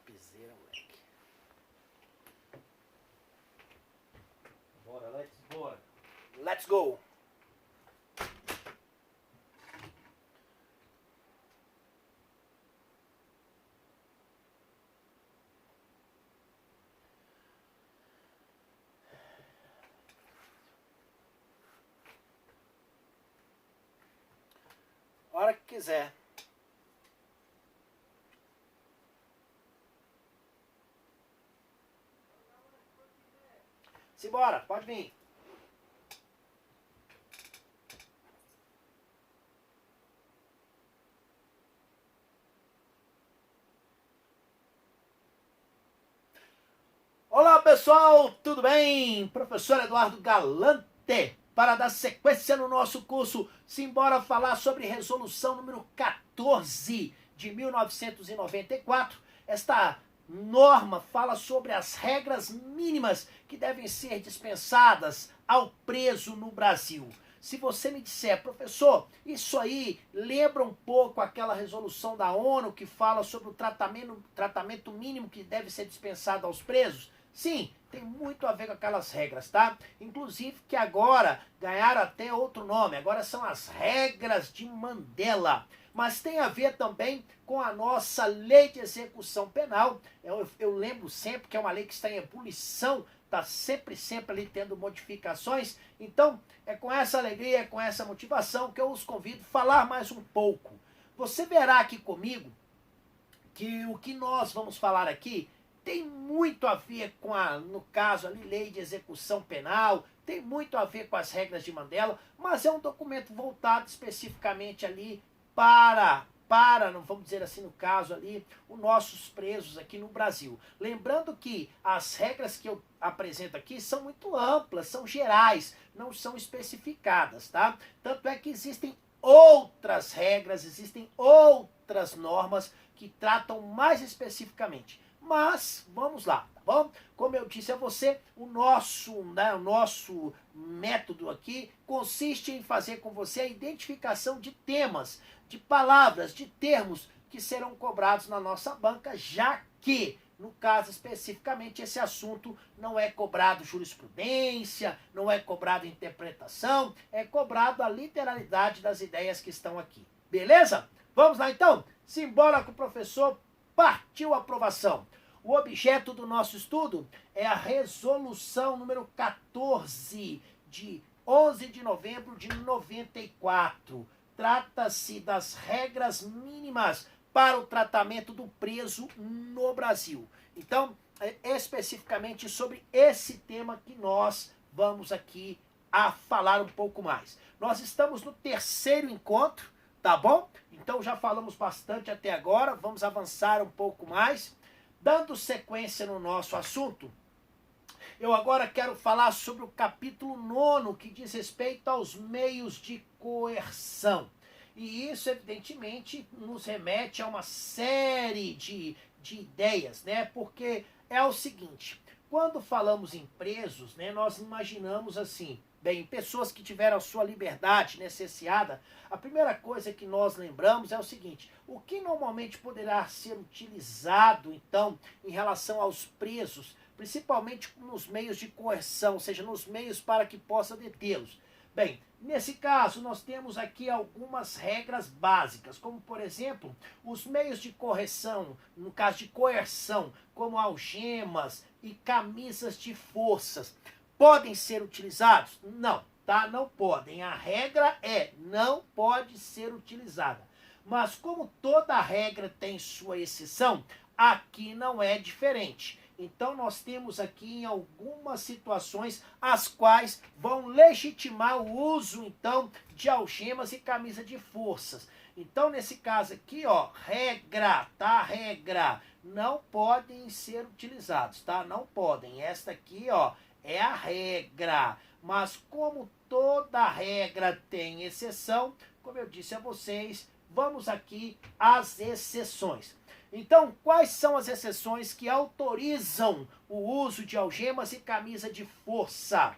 Topzera, moleque. Bora, bora. Let's go. Hora que quiser. Simbora, pode vir. Olá pessoal, tudo bem? Professor Eduardo Galante, para dar sequência no nosso curso, simbora falar sobre resolução número 14 de 1994. Esta norma fala sobre as regras mínimas que devem ser dispensadas ao preso no Brasil. Se você me disser, professor, isso aí lembra um pouco aquela resolução da ONU que fala sobre o tratamento mínimo que deve ser dispensado aos presos? Sim, tem muito a ver com aquelas regras, tá? Inclusive que agora ganharam até outro nome, agora são as regras de Mandela. Mas tem a ver também com a nossa lei de execução penal. Eu lembro sempre que é uma lei que está em ebulição, está sempre ali tendo modificações. Então, é com essa alegria, é com essa motivação que eu os convido a falar mais um pouco. Você verá aqui comigo que o que nós vamos falar aqui tem muito a ver com no caso ali, lei de execução penal, tem muito a ver com as regras de Mandela, mas é um documento voltado especificamente ali para, não vamos dizer assim, no caso ali, os nossos presos aqui no Brasil. Lembrando que as regras que eu apresento aqui são muito amplas, são gerais, não são especificadas, tá? Tanto é que existem outras regras, existem outras normas que tratam mais especificamente. Mas, vamos lá, tá bom? Como eu disse a você, o nosso método aqui consiste em fazer com você a identificação de temas, de palavras, de termos que serão cobrados na nossa banca, já que, no caso especificamente, esse assunto não é cobrado jurisprudência, não é cobrado interpretação, é cobrado a literalidade das ideias que estão aqui. Beleza? Vamos lá então? Simbora com o professor. Partiu a aprovação. O objeto do nosso estudo é a resolução número 14 de 11 de novembro de 94. Trata-se das regras mínimas para o tratamento do preso no Brasil. Então, especificamente sobre esse tema que nós vamos aqui a falar um pouco mais. Nós estamos no terceiro encontro, tá bom? Então já falamos bastante até agora, vamos avançar um pouco mais. Dando sequência no nosso assunto, eu agora quero falar sobre o capítulo 9, que diz respeito aos meios de coerção. E isso, evidentemente, nos remete a uma série de ideias, né? Porque é o seguinte, quando falamos em presos, né, nós imaginamos assim, bem, pessoas que tiveram a sua liberdade, né, cerceada, a primeira coisa que nós lembramos é o seguinte, o que normalmente poderá ser utilizado, então, em relação aos presos, principalmente nos meios de coerção, ou seja, nos meios para que possa detê-los? Bem, nesse caso, nós temos aqui algumas regras básicas, como, por exemplo, os meios de correção, no caso de coerção, como algemas e camisas de forças, podem ser utilizados? Não, tá? Não podem. A regra é, não pode ser utilizada. Mas como toda regra tem sua exceção, aqui não é diferente. Então nós temos aqui algumas situações as quais vão legitimar o uso então de algemas e camisa de forças. Então nesse caso aqui, ó, regra, tá? Regra, não podem ser utilizados, tá? Não podem. Esta aqui, ó, é a regra. Mas como toda regra tem exceção, como eu disse a vocês, vamos aqui às exceções. Então, quais são as exceções que autorizam o uso de algemas e camisa de força?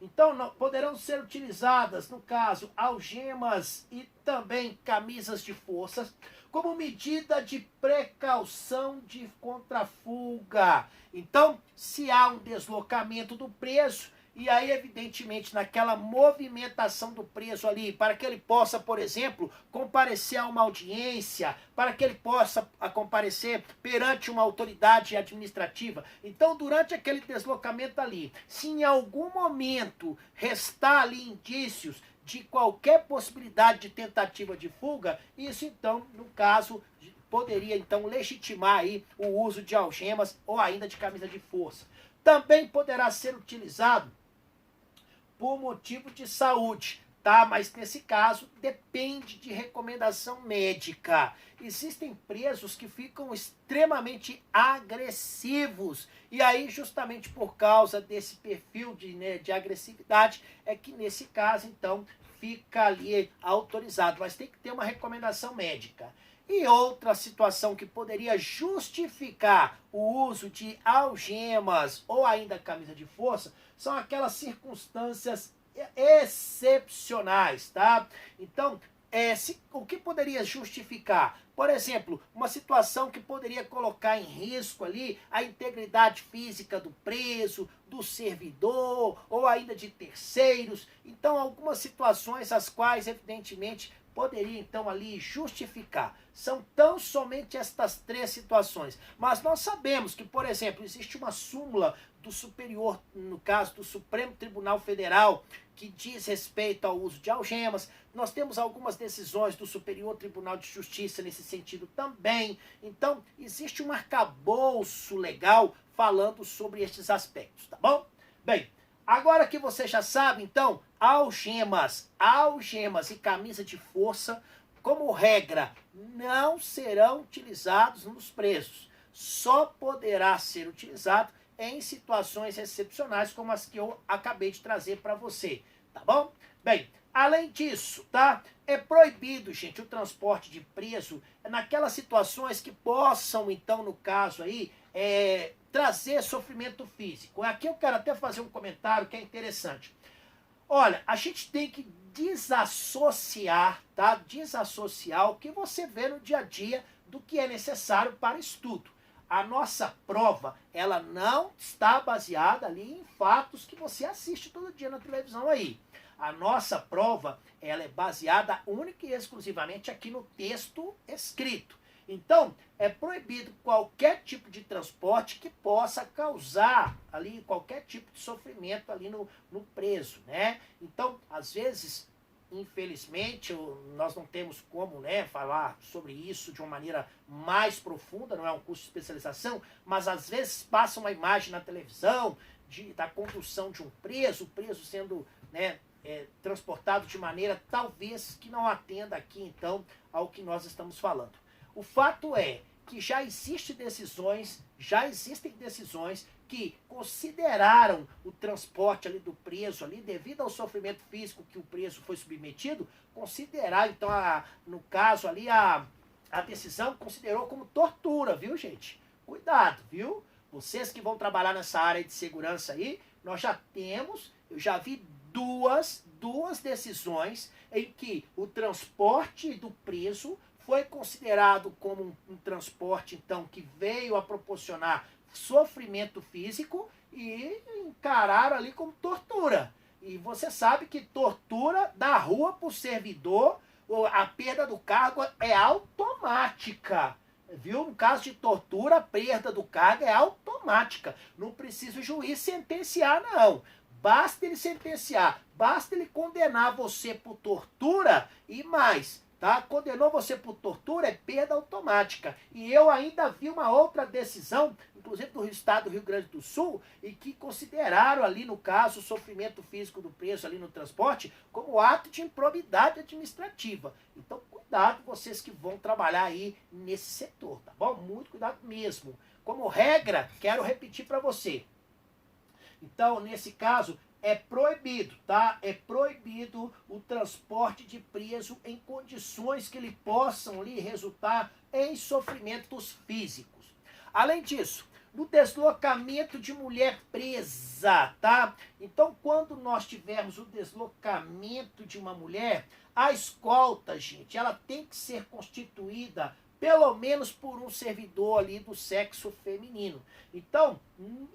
Então, poderão ser utilizadas, no caso, algemas e também camisas de forças, como medida de precaução de contrafuga. Então, se há um deslocamento do preso, e aí, evidentemente, naquela movimentação do preso ali, para que ele possa, por exemplo, comparecer a uma audiência, para que ele possa comparecer perante uma autoridade administrativa. Então, durante aquele deslocamento ali, se em algum momento restar ali indícios de qualquer possibilidade de tentativa de fuga, isso então, no caso, poderia então legitimar aí o uso de algemas ou ainda de camisa de força. Também poderá ser utilizado por motivo de saúde, tá? Mas nesse caso depende de recomendação médica. Existem presos que ficam extremamente agressivos e aí justamente por causa desse perfil de agressividade é que nesse caso então fica ali autorizado, mas tem que ter uma recomendação médica. E outra situação que poderia justificar o uso de algemas ou ainda camisa de força são aquelas circunstâncias excepcionais, tá? Então, o que poderia justificar? Por exemplo, uma situação que poderia colocar em risco ali a integridade física do preso, do servidor ou ainda de terceiros. Então, algumas situações as quais, evidentemente, poderia então ali justificar. São tão somente estas três situações. Mas nós sabemos que, por exemplo, existe uma súmula do Superior, no caso do Supremo Tribunal Federal, que diz respeito ao uso de algemas. Nós temos algumas decisões do Superior Tribunal de Justiça nesse sentido também. Então, existe um arcabouço legal falando sobre estes aspectos, tá bom? Bem, agora que você já sabe, então, algemas e camisa de força, como regra, não serão utilizados nos presos. Só poderá ser utilizado em situações excepcionais como as que eu acabei de trazer para você, tá bom? Bem, além disso, tá? É proibido, gente, o transporte de preso naquelas situações que possam, então, no caso aí, trazer sofrimento físico. Aqui eu quero até fazer um comentário que é interessante. Olha, a gente tem que desassociar, tá? Desassociar o que você vê no dia a dia do que é necessário para estudo. A nossa prova, ela não está baseada ali em fatos que você assiste todo dia na televisão aí. A nossa prova, ela é baseada única e exclusivamente aqui no texto escrito. Então, é proibido qualquer tipo de transporte que possa causar ali qualquer tipo de sofrimento ali no preso, né? Então, às vezes, infelizmente, nós não temos como, né, falar sobre isso de uma maneira mais profunda, não é um curso de especialização, mas às vezes passa uma imagem na televisão da condução de um preso, o preso sendo, né, transportado de maneira talvez que não atenda aqui, então, ao que nós estamos falando. O fato é que já existem decisões que consideraram o transporte ali do preso ali, devido ao sofrimento físico que o preso foi submetido, considerar, então, no caso ali, a decisão considerou como tortura, viu, gente? Cuidado, viu? Vocês que vão trabalhar nessa área de segurança aí, eu já vi duas decisões em que o transporte do preso foi considerado como um transporte, então, que veio a proporcionar sofrimento físico e encararam ali como tortura. E você sabe que tortura da rua para o servidor, a perda do cargo é automática. Viu? No caso de tortura, a perda do cargo é automática. Não precisa o juiz sentenciar, não. Basta ele sentenciar, basta ele condenar você por tortura e mais. Tá? Condenou você por tortura, é perda automática. E eu ainda vi uma outra decisão, inclusive do estado do Rio Grande do Sul, e que consideraram ali, no caso, o sofrimento físico do preso ali no transporte como ato de improbidade administrativa. Então, cuidado vocês que vão trabalhar aí nesse setor, tá bom? Muito cuidado mesmo. Como regra, quero repetir para você. Então, nesse caso, é proibido, tá? É proibido o transporte de preso em condições que lhe possam lhe resultar em sofrimentos físicos. Além disso, no deslocamento de mulher presa, tá? Então, quando nós tivermos o deslocamento de uma mulher, a escolta, gente, ela tem que ser constituída pelo menos por um servidor ali do sexo feminino. Então,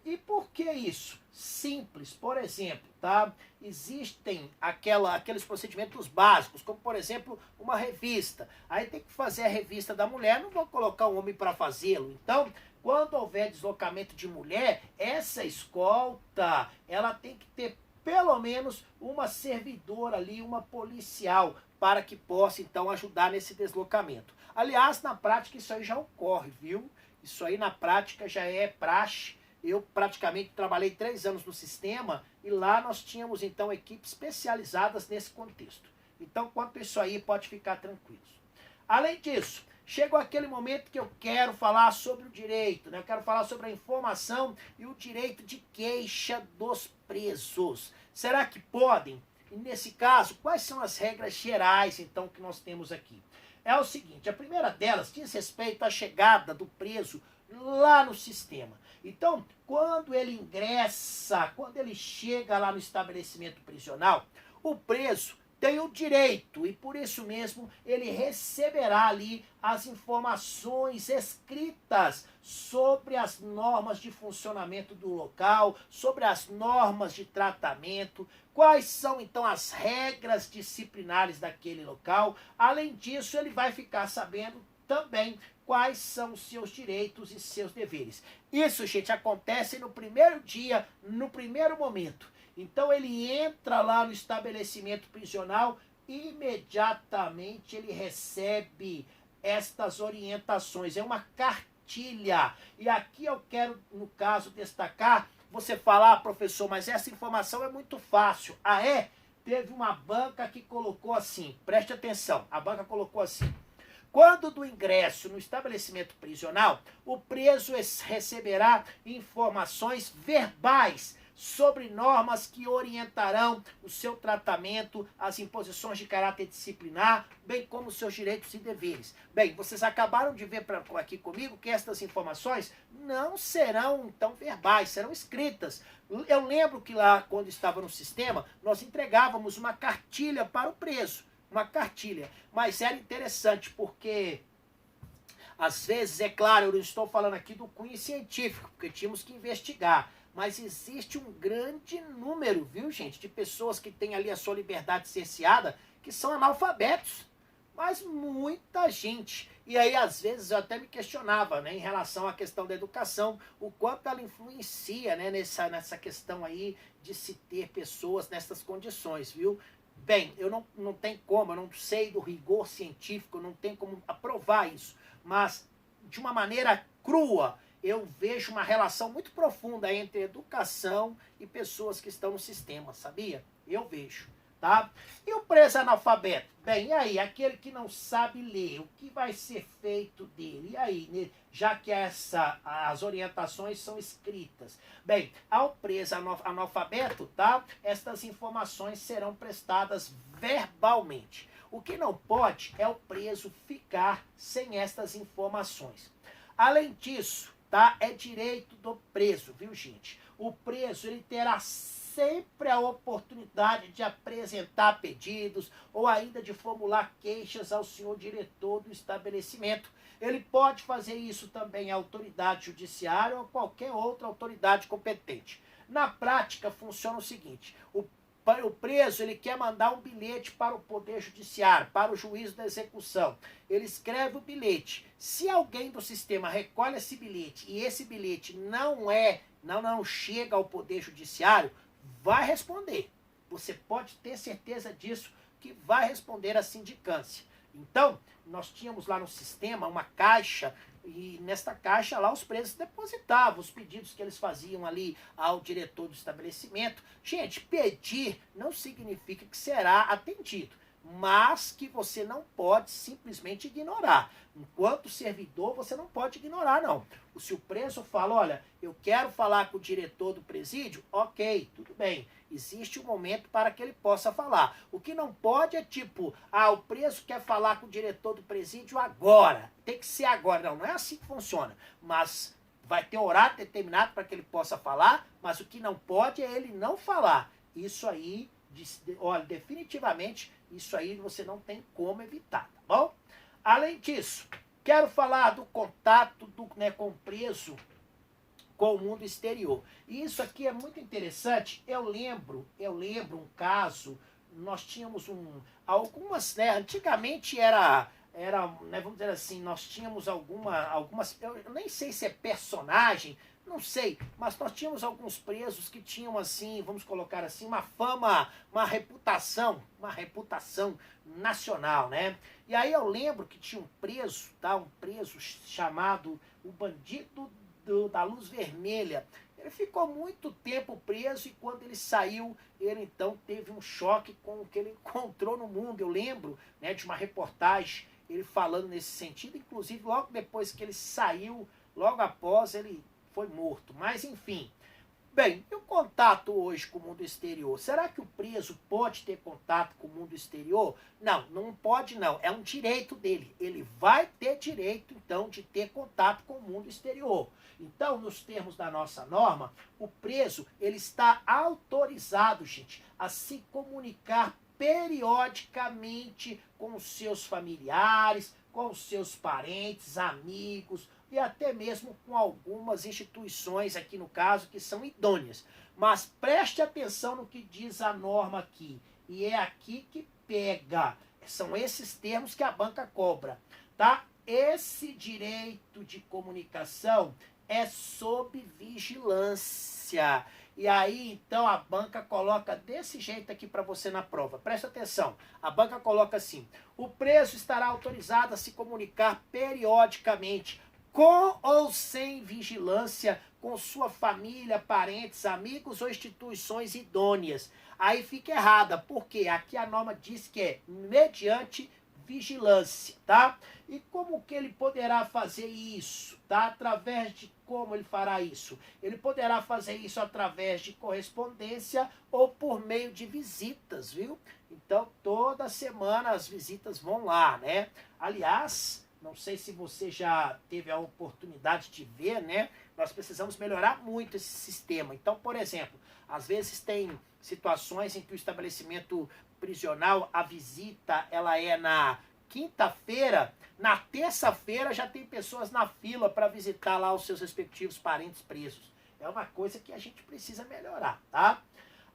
e por que isso? Simples, por exemplo, tá? Existem aqueles procedimentos básicos, como por exemplo, uma revista. Aí tem que fazer a revista da mulher, não vou colocar um homem para fazê-lo. Então, quando houver deslocamento de mulher, essa escolta, ela tem que ter pelo menos uma servidora ali, uma policial, para que possa então ajudar nesse deslocamento. Aliás, na prática isso aí já ocorre, viu? Isso aí na prática já é praxe. Eu praticamente trabalhei 3 anos no sistema e lá nós tínhamos então equipes especializadas nesse contexto. Então, quanto a isso aí, pode ficar tranquilos. Além disso, chegou aquele momento que eu quero falar sobre o direito, né? Eu quero falar sobre a informação e o direito de queixa dos presos. Será que podem? E nesse caso, quais são as regras gerais, então, que nós temos aqui? É o seguinte, a primeira delas diz respeito à chegada do preso lá no sistema. Então, quando ele ingressa, quando ele chega lá no estabelecimento prisional, o preso tem o direito, e por isso mesmo ele receberá ali as informações escritas sobre as normas de funcionamento do local, sobre as normas de tratamento, quais são então as regras disciplinares daquele local. Além disso, ele vai ficar sabendo também quais são os seus direitos e seus deveres. Isso, gente, acontece no primeiro dia, no primeiro momento. Então ele entra lá no estabelecimento prisional, imediatamente ele recebe estas orientações. É uma cartilha. E aqui eu quero, no caso, destacar, você falar, professor, mas essa informação é muito fácil. Ah, é? Teve uma banca que colocou assim, preste atenção, a banca colocou assim: quando do ingresso no estabelecimento prisional, o preso receberá informações verbais sobre normas que orientarão o seu tratamento, as imposições de caráter disciplinar, bem como os seus direitos e deveres. Bem, vocês acabaram de ver aqui comigo que estas informações não serão, então, verbais, serão escritas. Eu lembro que lá, quando estava no sistema, nós entregávamos uma cartilha para o preso. Uma cartilha. Mas era interessante porque, às vezes, é claro, eu não estou falando aqui do cunho científico, porque tínhamos que investigar. Mas existe um grande número, viu, gente, de pessoas que têm ali a sua liberdade cerceada, que são analfabetos. Mas muita gente. E aí, às vezes, eu até me questionava, né, em relação à questão da educação, o quanto ela influencia, né, nessa questão aí de se ter pessoas nessas condições, viu? Bem, eu não tenho como, eu não sei do rigor científico, não tenho como aprovar isso. Mas, de uma maneira crua, eu vejo uma relação muito profunda entre educação e pessoas que estão no sistema, sabia? Eu vejo, tá? E o preso analfabeto? Bem, e aí? Aquele que não sabe ler, o que vai ser feito dele? E aí, já que as orientações são escritas? Bem, ao preso analfabeto, tá? Estas informações serão prestadas verbalmente. O que não pode é o preso ficar sem estas informações. Além disso, tá? É direito do preso, viu, gente? O preso, ele terá sempre a oportunidade de apresentar pedidos ou ainda de formular queixas ao senhor diretor do estabelecimento. Ele pode fazer isso também à autoridade judiciária ou a qualquer outra autoridade competente. Na prática, funciona o seguinte: o preso, ele quer mandar um bilhete para o Poder Judiciário, para o juízo da execução. Ele escreve o bilhete. Se alguém do sistema recolhe esse bilhete e esse bilhete não chega ao Poder Judiciário, vai responder. Você pode ter certeza disso, que vai responder a sindicância. Então, nós tínhamos lá no sistema uma caixa, e nesta caixa lá os presos depositavam os pedidos que eles faziam ali ao diretor do estabelecimento. Gente, pedir não significa que será atendido, mas que você não pode simplesmente ignorar. Enquanto servidor, você não pode ignorar, não. Se o preso fala, olha, eu quero falar com o diretor do presídio, ok, tudo bem. Existe um momento para que ele possa falar. O que não pode é tipo, o preso quer falar com o diretor do presídio agora. Tem que ser agora. Não é assim que funciona. Mas vai ter horário determinado para que ele possa falar, mas o que não pode é ele não falar. Isso aí, olha, definitivamente, isso aí você não tem como evitar, tá bom? Além disso, quero falar do contato com o preso com o mundo exterior. E isso aqui é muito interessante. Eu lembro um caso, nós tínhamos algumas, né, antigamente era, né, vamos dizer assim, nós tínhamos algumas, eu nem sei se é personagem, não sei, mas nós tínhamos alguns presos que tinham assim, vamos colocar assim, uma fama, uma reputação nacional, né? E aí eu lembro que tinha um preso, tá? Um preso chamado o Bandido da Luz Vermelha. Ele ficou muito tempo preso e quando ele saiu, ele então teve um choque com o que ele encontrou no mundo. Eu lembro, né, de uma reportagem, ele falando nesse sentido, inclusive logo depois que ele saiu, logo após ele foi morto. Mas enfim. Bem, e o contato hoje com o mundo exterior? Será que o preso pode ter contato com o mundo exterior? Não, não pode não. É um direito dele. Ele vai ter direito, então, de ter contato com o mundo exterior. Então, nos termos da nossa norma, o preso, ele está autorizado, gente, a se comunicar periodicamente com os seus familiares, com os seus parentes, amigos, e até mesmo com algumas instituições, aqui no caso, que são idôneas. Mas preste atenção no que diz a norma aqui. E é aqui que pega. São esses termos que a banca cobra. Tá? Esse direito de comunicação é sob vigilância. E aí, então, a banca coloca desse jeito aqui para você na prova. Presta atenção. A banca coloca assim: o preso estará autorizado a se comunicar periodicamente com ou sem vigilância, com sua família, parentes, amigos ou instituições idôneas. Aí fica errada, porque aqui a norma diz que é mediante vigilância, tá? E como que ele poderá fazer isso, tá? Através de como ele fará isso? Ele poderá fazer isso através de correspondência ou por meio de visitas, viu? Então, toda semana as visitas vão lá, né? Aliás, não sei se você já teve a oportunidade de ver, né? Nós precisamos melhorar muito esse sistema. Então, por exemplo, às vezes tem situações em que o estabelecimento prisional, a visita, ela é na quinta-feira, na terça-feira já tem pessoas na fila para visitar lá os seus respectivos parentes presos. É uma coisa que a gente precisa melhorar, tá?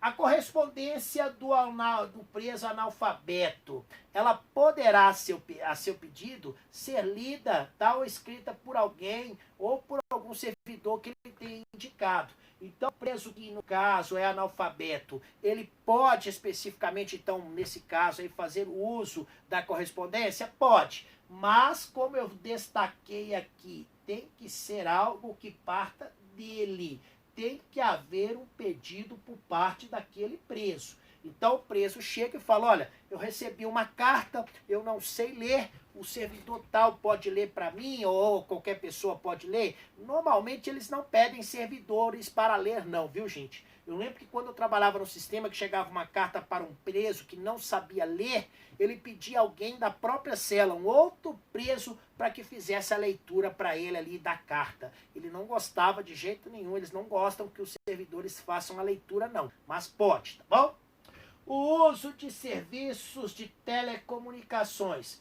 A correspondência do preso analfabeto, ela poderá, a seu pedido, ser lida, tá, ou escrita por alguém ou por algum servidor que ele tenha indicado. Então, o preso que, no caso, é analfabeto, ele pode especificamente, então, nesse caso, aí, fazer o uso da correspondência? Pode. Mas, como eu destaquei aqui, tem que ser algo que parta dele. Tem que haver um pedido por parte daquele preso. Então o preso chega e fala: olha, eu recebi uma carta, eu não sei ler, o servidor tal pode ler para mim, ou qualquer pessoa pode ler. Normalmente eles não pedem servidores para ler não, viu gente? Eu lembro que quando eu trabalhava no sistema, que chegava uma carta para um preso que não sabia ler, ele pedia alguém da própria cela, um outro preso, para que fizesse a leitura para ele ali da carta. Ele não gostava de jeito nenhum, eles não gostam que os servidores façam a leitura não, mas pode, tá bom? O uso de serviços de telecomunicações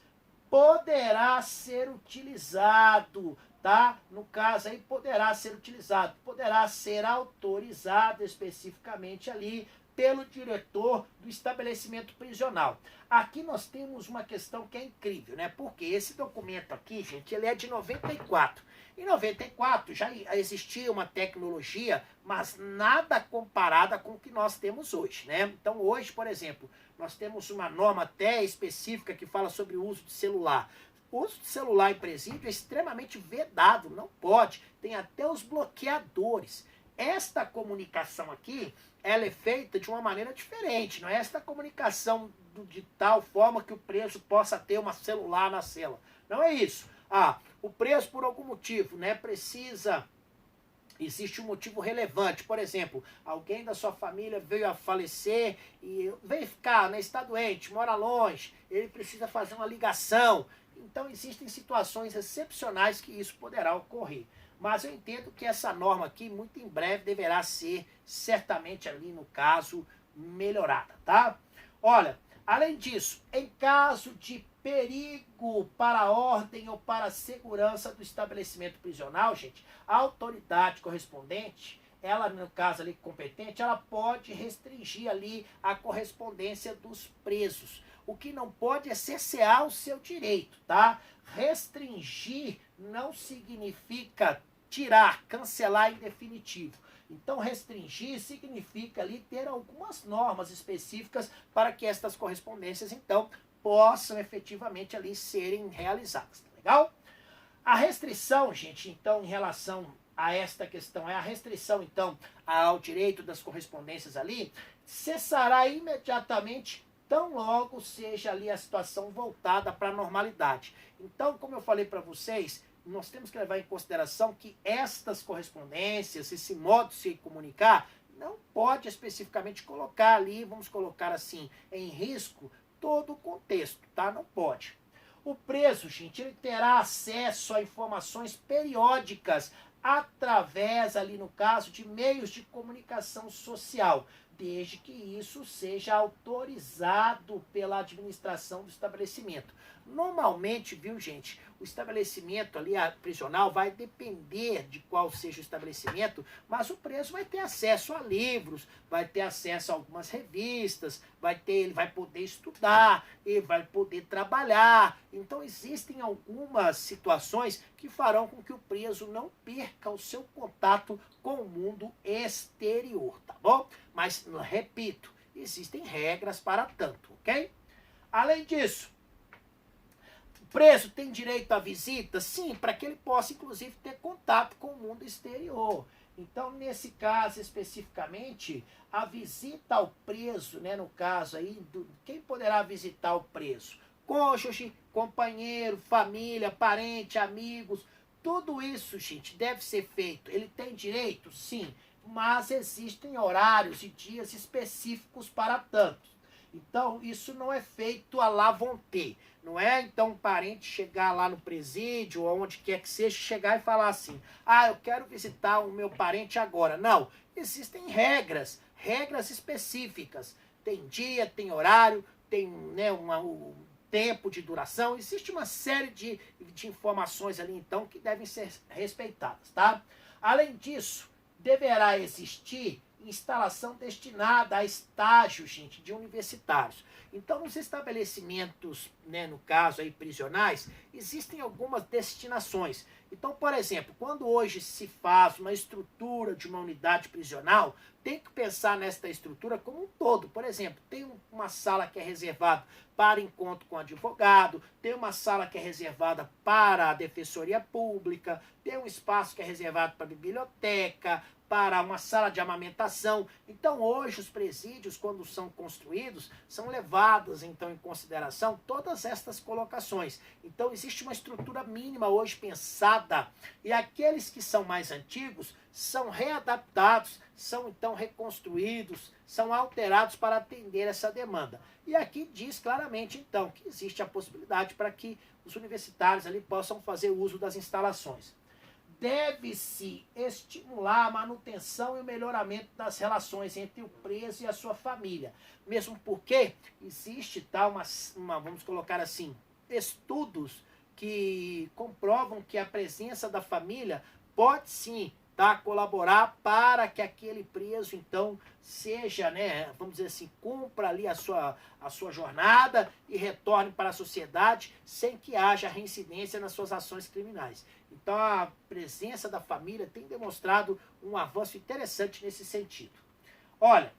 poderá ser utilizado, tá? No caso aí, poderá ser utilizado, poderá ser autorizado especificamente ali pelo diretor do estabelecimento prisional. Aqui nós temos uma questão que é incrível, né? Porque esse documento aqui, gente, ele é de 94. Em 94 já existia uma tecnologia, mas nada comparada com o que nós temos hoje, né? Então hoje, por exemplo, nós temos uma norma até específica que fala sobre o uso de celular. O uso de celular em presídio é extremamente vedado, não pode. Tem até os bloqueadores. Esta comunicação aqui, ela é feita de uma maneira diferente. Não é esta comunicação de tal forma que o preso possa ter um celular na cela. Não é isso. O preso por algum motivo, né, existe um motivo relevante. Por exemplo, alguém da sua família veio a falecer e veio ficar, né, está doente, mora longe, ele precisa fazer uma ligação. Então existem situações excepcionais que isso poderá ocorrer. mas eu entendo que essa norma aqui, muito em breve, deverá ser, certamente ali no caso, melhorada, tá? Olha, além disso, em caso de perigo para a ordem ou para a segurança do estabelecimento prisional, gente, a autoridade correspondente, ela, no caso ali competente, ela pode restringir ali a correspondência dos presos. O que não pode é cercear o seu direito, tá? Restringir não significa tirar, cancelar em definitivo. Então, restringir significa ali ter algumas normas específicas para que estas correspondências, então, possam efetivamente ali serem realizadas, tá legal? A restrição, gente, então, em relação a esta questão, é a restrição, então, ao direito das correspondências ali, cessará imediatamente tão logo seja ali a situação voltada para a normalidade. Então, como eu falei para vocês, nós temos que levar em consideração que estas correspondências, esse modo de se comunicar, não pode especificamente colocar ali, vamos colocar assim, em risco todo o contexto, tá? Não pode. O preso, gente, ele terá acesso a informações periódicas através, ali no caso, de meios de comunicação social, desde que isso seja autorizado pela administração do estabelecimento. Normalmente, viu, gente, o estabelecimento ali, a prisional, vai depender de qual seja o estabelecimento, mas o preso vai ter acesso a livros, vai ter acesso a algumas revistas, ele vai poder estudar, ele vai poder trabalhar. Então, existem algumas situações que farão com que o preso não perca o seu contato com o mundo exterior, tá bom? Mas, repito, existem regras para tanto, ok? Além disso, o preso tem direito à visita? Sim, para que ele possa, inclusive, ter contato com o mundo exterior. Então, nesse caso especificamente, a visita ao preso, né, no caso aí, quem poderá visitar o preso? Cônjuge, companheiro, família, parente, amigos, tudo isso, gente, deve ser feito. Ele tem direito? Sim, mas existem horários e dias específicos para tanto. Então, isso não é feito à la volonté. Não é, então, um parente chegar lá no presídio, ou onde quer que seja, chegar e falar assim, eu quero visitar o meu parente agora. Não, existem regras específicas. Tem dia, tem horário, tem, né, um tempo de duração. Existe uma série de informações ali, então, que devem ser respeitadas, tá? Além disso, deverá existir instalação destinada a estágio, gente, de universitários. Então, nos estabelecimentos, né, no caso aí, prisionais, existem algumas destinações. Então, por exemplo, quando hoje se faz uma estrutura de uma unidade prisional, tem que pensar nesta estrutura como um todo. Por exemplo, tem uma sala que é reservada para encontro com advogado, tem uma sala que é reservada para a defensoria pública, tem um espaço que é reservado para a biblioteca, para uma sala de amamentação. Então, hoje, os presídios, quando são construídos, são levados, então, em consideração todas estas colocações. Então, existe uma estrutura mínima hoje pensada, e aqueles que são mais antigos são readaptados, são, então, reconstruídos, são alterados para atender essa demanda. E aqui diz claramente, então, que existe a possibilidade para que os universitários ali possam fazer uso das instalações. Deve-se estimular a manutenção e o melhoramento das relações entre o preso e a sua família. Mesmo porque existe vamos colocar assim, estudos que comprovam que a presença da família pode sim colaborar para que aquele preso, então, seja, né, vamos dizer assim, cumpra ali a sua jornada e retorne para a sociedade sem que haja reincidência nas suas ações criminais. Então, a presença da família tem demonstrado um avanço interessante nesse sentido. Olha,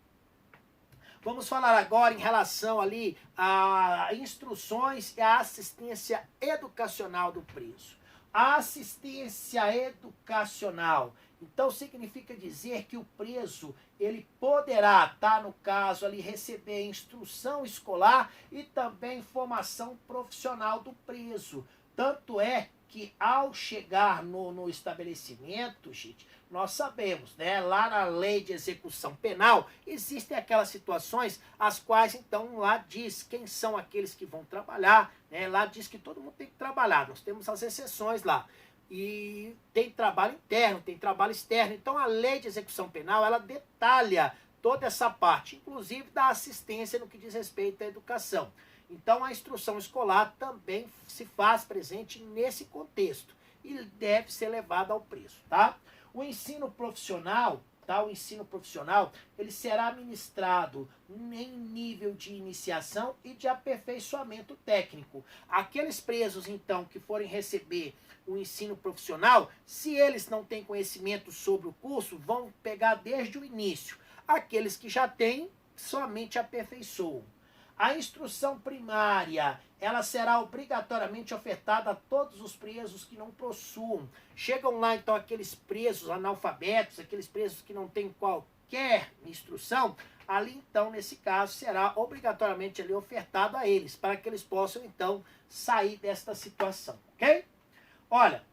vamos falar agora em relação ali a instruções e a assistência educacional do preso. A assistência educacional, então, significa dizer que o preso, ele poderá, no caso ali, receber instrução escolar e também formação profissional do preso. Tanto é que ao chegar no estabelecimento, gente, nós sabemos, né, lá na lei de execução penal, existem aquelas situações as quais, então, lá diz quem são aqueles que vão trabalhar, né, lá diz que todo mundo tem que trabalhar, nós temos as exceções lá. E tem trabalho interno, tem trabalho externo. Então a lei de execução penal, ela detalha toda essa parte, inclusive da assistência no que diz respeito à educação. Então a instrução escolar também se faz presente nesse contexto e deve ser levada ao preço, tá? O ensino profissional, tá? O ensino profissional, ele será ministrado em nível de iniciação e de aperfeiçoamento técnico. Aqueles presos, então, que forem receber o ensino profissional, se eles não têm conhecimento sobre o curso, vão pegar desde o início. Aqueles que já têm, somente aperfeiçoam. A instrução primária, ela será obrigatoriamente ofertada a todos os presos que não possuam. Chegam lá, então, aqueles presos analfabetos, aqueles presos que não têm qualquer instrução, ali, então, nesse caso, será obrigatoriamente ali ofertado a eles, para que eles possam, então, sair desta situação, ok? Olha,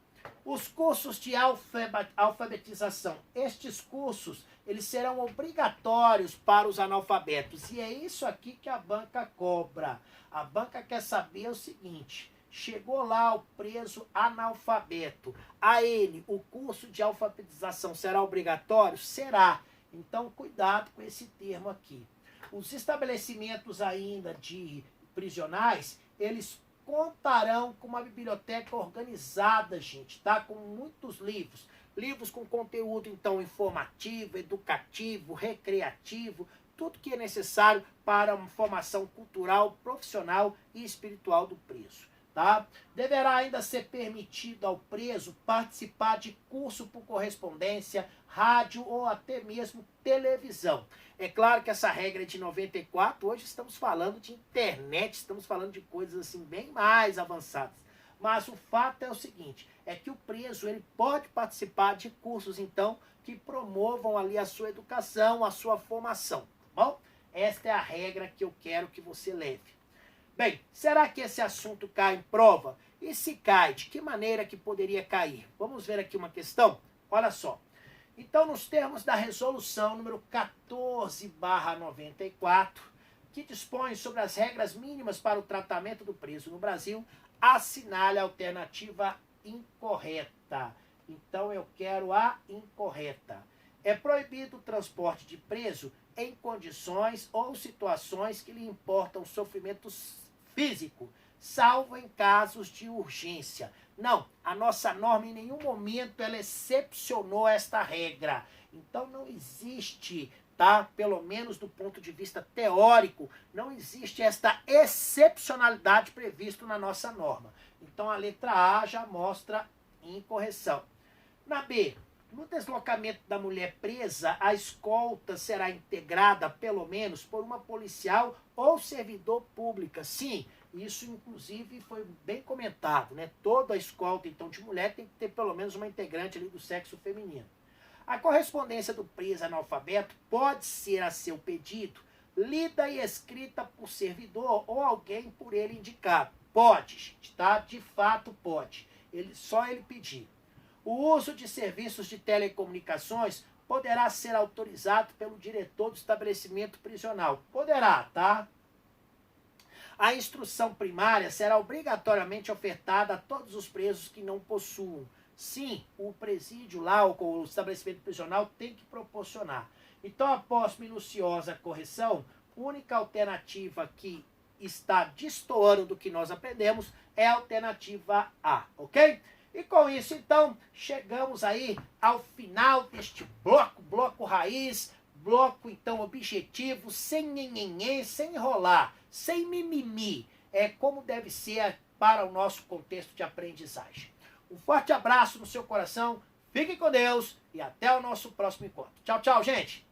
os cursos de alfabetização, estes cursos, eles serão obrigatórios para os analfabetos. E é isso aqui que a banca cobra. A banca quer saber o seguinte: chegou lá o preso analfabeto. A ele, o curso de alfabetização será obrigatório? Será. Então, cuidado com esse termo aqui. Os estabelecimentos ainda de prisionais, eles contarão com uma biblioteca organizada, gente, tá? Com muitos livros. Livros com conteúdo, então, informativo, educativo, recreativo, tudo que é necessário para uma formação cultural, profissional e espiritual do preso, tá? Deverá ainda ser permitido ao preso participar de curso por correspondência, rádio ou até mesmo televisão. É claro que essa regra é de 94, hoje estamos falando de internet, estamos falando de coisas assim bem mais avançadas. Mas o fato é o seguinte, é que o preso ele pode participar de cursos, então, que promovam ali a sua educação, a sua formação, tá bom? Esta é a regra que eu quero que você leve. Bem, será que esse assunto cai em prova? E se cai, de que maneira que poderia cair? Vamos ver aqui uma questão? Olha só. Então, nos termos da resolução número 14/94, que dispõe sobre as regras mínimas para o tratamento do preso no Brasil, assinale a alternativa incorreta. Então, eu quero a incorreta. É proibido o transporte de preso em condições ou situações que lhe importam sofrimento físico, salvo em casos de urgência. Não, a nossa norma em nenhum momento ela excepcionou esta regra. Então não existe, tá? Pelo menos do ponto de vista teórico, não existe esta excepcionalidade prevista na nossa norma. Então a letra A já mostra incorreção. Na B, no deslocamento da mulher presa, a escolta será integrada, pelo menos, por uma policial ou servidor pública. Sim, isso inclusive foi bem comentado, né? Toda a escolta, então, de mulher tem que ter pelo menos uma integrante ali do sexo feminino. A correspondência do preso analfabeto pode ser, a seu pedido, lida e escrita por servidor ou alguém por ele indicado. Pode, gente, tá? De fato pode. Só ele pedir. O uso de serviços de telecomunicações poderá ser autorizado pelo diretor do estabelecimento prisional. Poderá, tá? A instrução primária será obrigatoriamente ofertada a todos os presos que não possuam. Sim, o presídio lá, o estabelecimento prisional, tem que proporcionar. Então, após minuciosa correção, a única alternativa que está destoando do que nós aprendemos é a alternativa A, ok? E com isso, então, chegamos aí ao final deste bloco raiz, bloco, então, objetivo, sem nhenhenhê, sem enrolar, sem mimimi. É como deve ser para o nosso contexto de aprendizagem. Um forte abraço no seu coração, fiquem com Deus e até o nosso próximo encontro. Tchau, tchau, gente!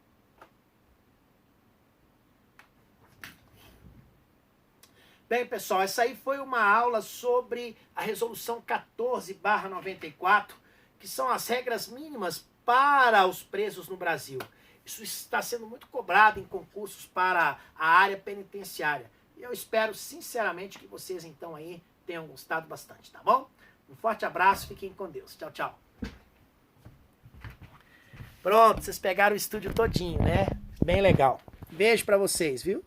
Bem, pessoal, essa aí foi uma aula sobre a resolução 14/94, que são as regras mínimas para os presos no Brasil. Isso está sendo muito cobrado em concursos para a área penitenciária. E eu espero, sinceramente, que vocês, então, aí tenham gostado bastante, tá bom? Um forte abraço, fiquem com Deus. Tchau, tchau. Pronto, vocês pegaram o estúdio todinho, né? Bem legal. Beijo pra vocês, viu?